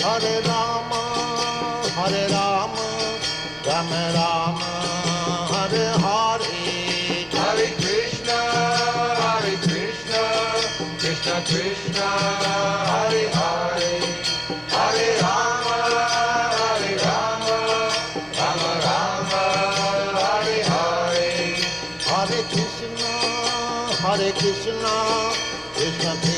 Hare Rama, Hare Rama, Rama Rama, Hare Hare. Hare Krishna, Krishna Krishna, Hare Hare, Hare Rama, Rama Rama, Hare Hare. Hare Krishna, Krishna